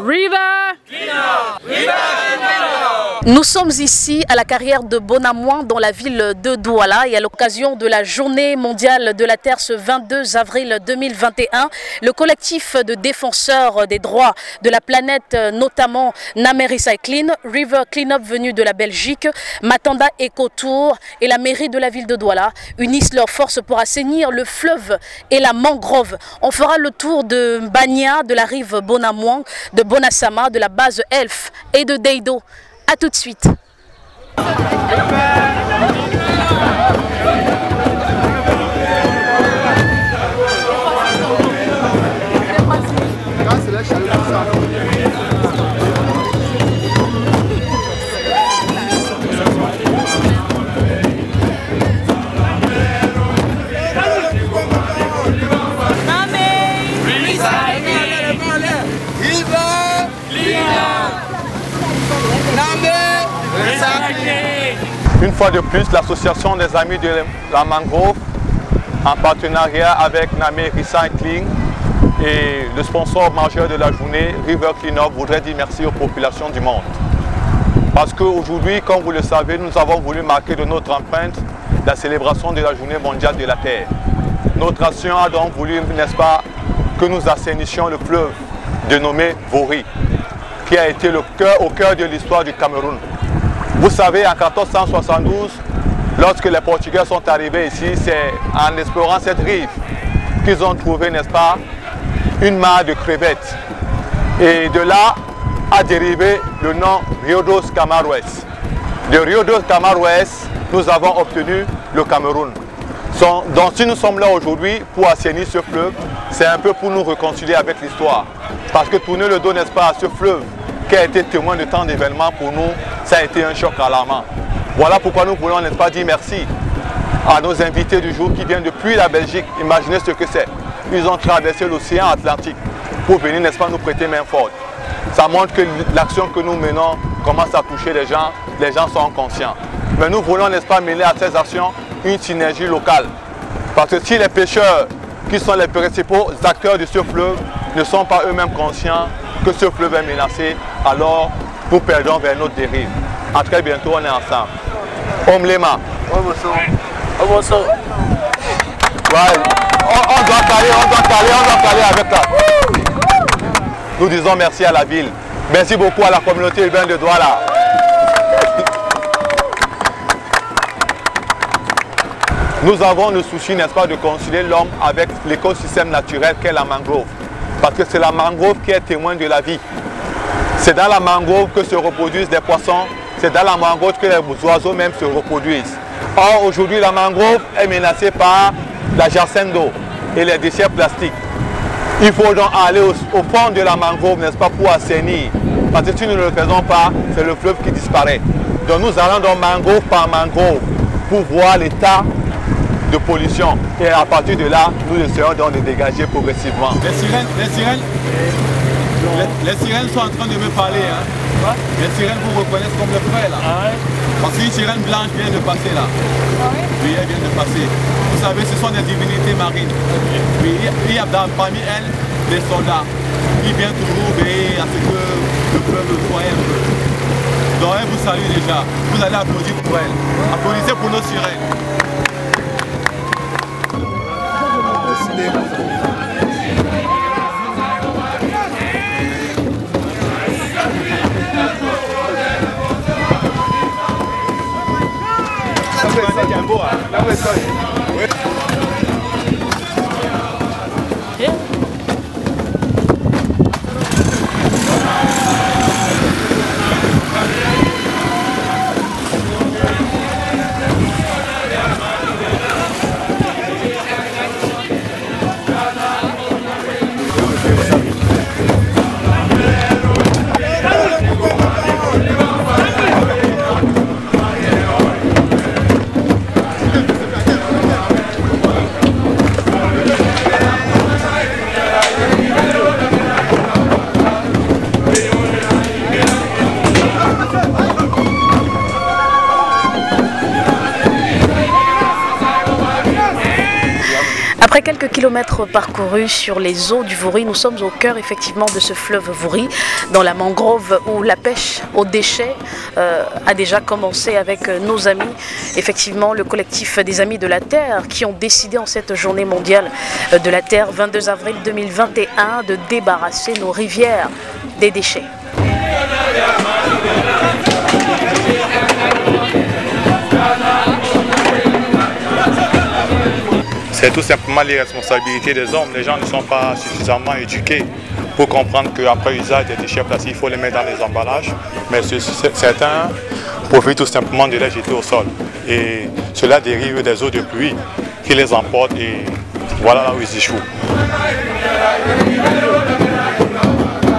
River Nous sommes ici à la carrière de Bonamouan dans la ville de Douala et à l'occasion de la journée mondiale de la Terre ce 22 avril 2021, le collectif de défenseurs des droits de la planète, notamment Namé Recycling, River Cleanup venu de la Belgique, Matanda Ecotour et la mairie de la ville de Douala unissent leurs forces pour assainir le fleuve et la mangrove. On fera le tour de Bania, de la rive Bonamouan, de Bonasama, de la base Elf et de Deido. A tout de suite. Une fois de plus, l'association des amis de la mangrove, en partenariat avec Namé Recycling et le sponsor majeur de la journée, River Cleanup, voudrait dire merci aux populations du monde. Parce qu'aujourd'hui, comme vous le savez, nous avons voulu marquer de notre empreinte la célébration de la journée mondiale de la Terre. Notre action a donc voulu, n'est-ce pas, que nous assainissions le fleuve dénommé Vori, qui a été au cœur de l'histoire du Cameroun. Vous savez, en 1472, lorsque les Portugais sont arrivés ici, c'est en explorant cette rive qu'ils ont trouvé, n'est-ce pas, une mare de crevettes. Et de là a dérivé le nom Rio dos Camaroes. De Rio dos Camaroes, nous avons obtenu le Cameroun. Donc si nous sommes là aujourd'hui pour assainir ce fleuve, c'est un peu pour nous réconcilier avec l'histoire. Parce que tourner le dos, n'est-ce pas, à ce fleuve qui a été témoin de tant d'événements pour nous, ça a été un choc alarmant. Voilà pourquoi nous voulons, n'est-ce pas, dire merci à nos invités du jour qui viennent depuis la Belgique. Imaginez ce que c'est. Ils ont traversé l'océan Atlantique pour venir, n'est-ce pas, nous prêter main forte. Ça montre que l'action que nous menons commence à toucher les gens sont conscients. Mais nous voulons, n'est-ce pas, mêler à ces actions une synergie locale. Parce que si les pêcheurs, qui sont les principaux acteurs de ce fleuve, ne sont pas eux-mêmes conscients que ce fleuve est menacé, alors nous perdons vers notre dérive. À très bientôt, on est ensemble. Omlema. Ouais, on doit caler avec ça. Nous disons merci à la ville. Merci beaucoup à la communauté urbaine de Douala. Nous avons le souci, n'est-ce pas, de concilier l'homme avec l'écosystème naturel qu'est la mangrove. Parce que c'est la mangrove qui est témoin de la vie. C'est dans la mangrove que se reproduisent des poissons, c'est dans la mangrove que les oiseaux même se reproduisent. Or, aujourd'hui, la mangrove est menacée par la jacinthe d'eau et les déchets plastiques. Il faut donc aller au fond de la mangrove, n'est-ce pas, pour assainir. Parce que si nous ne le faisons pas, c'est le fleuve qui disparaît. Donc nous allons donc mangrove par mangrove pour voir l'état de pollution. Et à partir de là, nous essayons donc de dégager progressivement. Les sirènes sont en train de me parler. Hein. Les sirènes vous reconnaissent comme le frère là. Parce qu'une sirène blanche vient de passer là. Oui, elle vient de passer. Vous savez, ce sont des divinités marines. Oui, il y a parmi elles des soldats qui viennent toujours veiller à ce que le peuple soit un peu. Donc elle vous salue déjà. Vous allez applaudir pour elle. Applaudissez pour nos sirènes. kilomètres parcourus sur les eaux du Vouri. Nous sommes au cœur effectivement de ce fleuve Vouri, dans la mangrove où la pêche aux déchets a déjà commencé avec nos amis. Effectivement, le collectif des Amis de la Terre qui ont décidé en cette journée mondiale de la Terre, 22 avril 2021, de débarrasser nos rivières des déchets. C'est tout simplement les responsabilités des hommes. Les gens ne sont pas suffisamment éduqués pour comprendre qu'après usage des déchets plastiques, il faut les mettre dans les emballages. Mais certains profitent tout simplement de les jeter au sol. Et cela dérive des eaux de pluie qui les emportent et voilà là où ils échouent.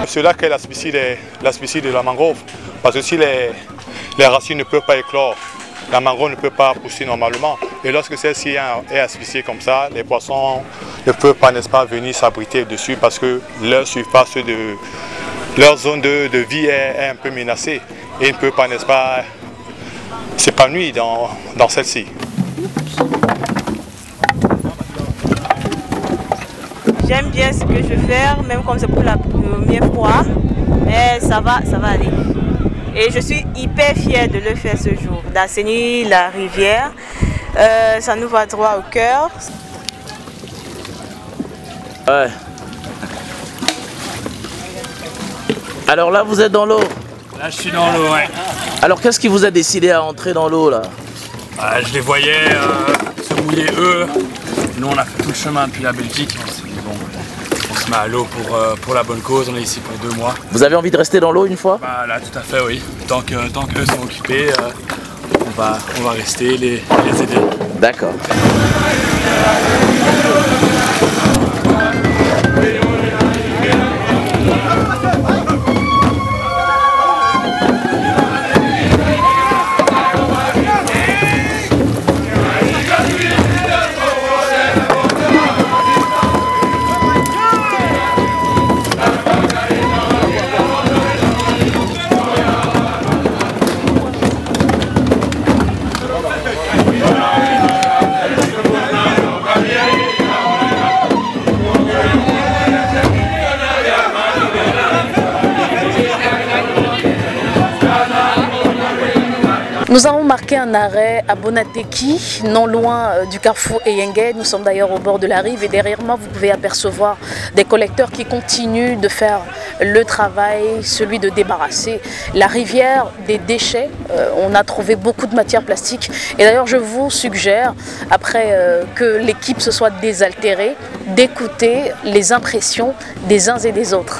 Cela crée l'asphyxie de la mangrove. Parce que si les racines ne peuvent pas éclore, la mangrove ne peut pas pousser normalement. Et lorsque celle-ci est asphyxiée comme ça, les poissons ne peuvent pas, n'est-ce pas, venir s'abriter dessus parce que leur surface leur zone de vie est un peu menacée. Et ils ne peuvent pas, n'est-ce pas, s'épanouir dans celle-ci. J'aime bien ce que je vais faire, même comme c'est pour la première fois, mais ça va aller. Et je suis hyper fière de le faire ce jour, d'assainir la rivière. Ça nous va droit au cœur. Ouais. Alors là, vous êtes dans l'eau? Là, je suis dans l'eau, ouais. Alors, qu'est-ce qui vous a décidé à entrer dans l'eau, là? Je les voyais se mouiller, eux. Nous, on a fait tout le chemin depuis la Belgique. On s'est dit, bon, on se met à l'eau pour la bonne cause. On est ici pour 2 mois. Vous avez envie de rester dans l'eau une fois? Bah, là, tout à fait, oui. Tant qu'eux sont occupés, on va rester, les aider. D'accord. Nous avons marqué un arrêt à Bonateki, non loin du carrefour Eyenge. Nous sommes d'ailleurs au bord de la rive et derrière moi, vous pouvez apercevoir des collecteurs qui continuent de faire le travail, celui de débarrasser la rivière des déchets. On a trouvé beaucoup de matières plastiques et d'ailleurs je vous suggère, après que l'équipe se soit désaltérée, d'écouter les impressions des uns et des autres.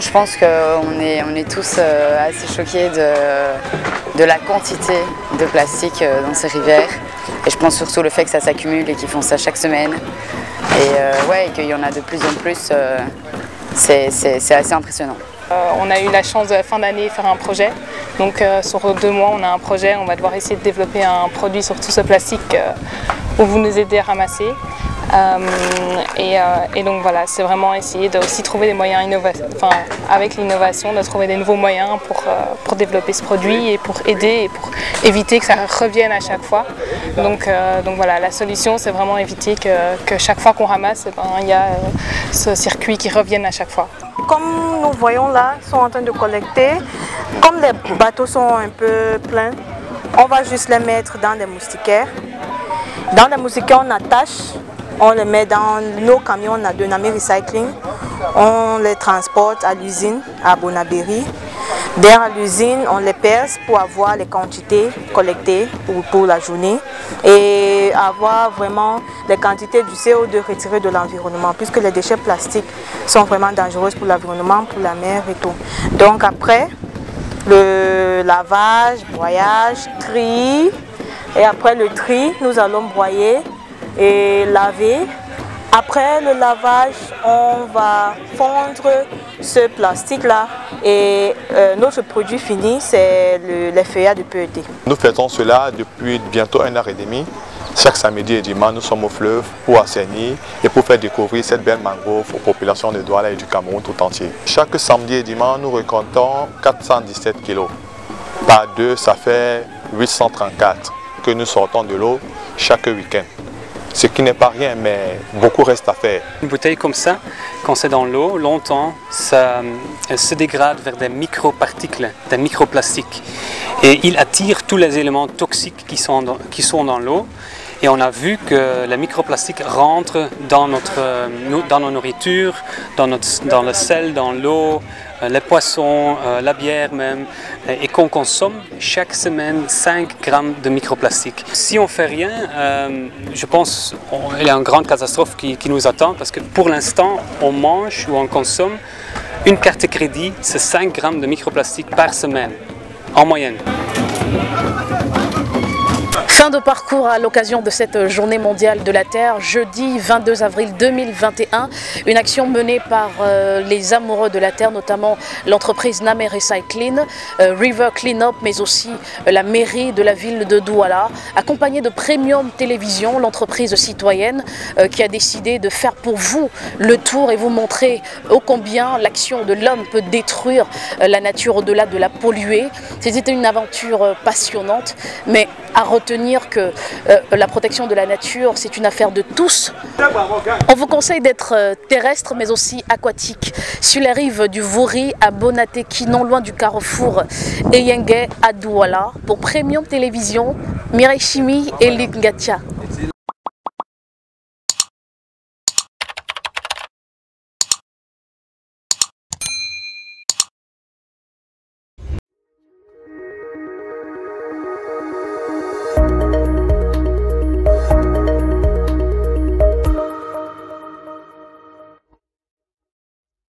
Je pense qu'on est tous assez choqués de la quantité de plastique dans ces rivières. Et je pense surtout le fait que ça s'accumule et qu'ils font ça chaque semaine. Et ouais, qu'il y en a de plus en plus, c'est assez impressionnant. On a eu la chance de la fin d'année faire un projet. Donc sur 2 mois, on a un projet. On va devoir essayer de développer un produit sur tout ce plastique où vous nous aidez à ramasser. Et donc voilà, c'est vraiment essayer de aussi trouver des moyens avec l'innovation, de trouver des nouveaux moyens pour développer ce produit et pour aider et pour éviter que ça revienne à chaque fois. Donc voilà, la solution c'est vraiment éviter que chaque fois qu'on ramasse, il y a ce circuit qui revienne à chaque fois. Comme nous voyons là, ils sont en train de collecter. Comme les bateaux sont un peu pleins, on va juste les mettre dans des moustiquaires. Dans les moustiquaires, on attache. On les met dans nos camions, on a de Nami Recycling. On les transporte à l'usine à Bonabéry. Derrière l'usine, on les perce pour avoir les quantités collectées pour la journée et avoir vraiment les quantités du CO2 retirées de l'environnement, puisque les déchets plastiques sont vraiment dangereux pour l'environnement, pour la mer et tout. Donc après, le lavage, broyage, tri, et après le tri, nous allons broyer et laver. Après le lavage, on va fondre ce plastique-là et notre produit fini, c'est les feuillages de PET. Nous faisons cela depuis bientôt 1 an et demi. Chaque samedi et dimanche, nous sommes au fleuve pour assainir et pour faire découvrir cette belle mangrove aux populations de Douala et du Cameroun tout entier. Chaque samedi et dimanche, nous récoltons 417 kilos. Par 2, ça fait 834 que nous sortons de l'eau chaque week-end. Ce qui n'est pas rien, mais beaucoup reste à faire. Une bouteille comme ça, quand c'est dans l'eau, longtemps, elle se dégrade vers des microparticules, des microplastiques. Et il attire tous les éléments toxiques qui sont dans l'eau. Et on a vu que les microplastiques rentrent dans nos nourritures, dans le sel, dans l'eau, les poissons, la bière même, et qu'on consomme chaque semaine 5 grammes de microplastiques. Si on ne fait rien, je pense qu'il y a une grande catastrophe qui nous attend, parce que pour l'instant, on mange ou on consomme une carte de crédit, c'est 5 grammes de microplastiques par semaine, en moyenne. Fin de parcours à l'occasion de cette journée mondiale de la Terre, jeudi 22 avril 2021. Une action menée par les amoureux de la Terre, notamment l'entreprise Namé Recycling, River Cleanup, mais aussi la mairie de la ville de Douala, accompagnée de Premium Télévision, l'entreprise citoyenne qui a décidé de faire pour vous le tour et vous montrer ô combien l'action de l'homme peut détruire la nature au-delà de la polluer. C'était une aventure passionnante, mais à retenir que la protection de la nature, c'est une affaire de tous. On vous conseille d'être terrestre, mais aussi aquatique. Sur les rives du Vouri, à Bonateki, non loin du carrefour Eyenge à Douala. Pour Premium Télévision, Mireille Chimi et Luc Ngatia.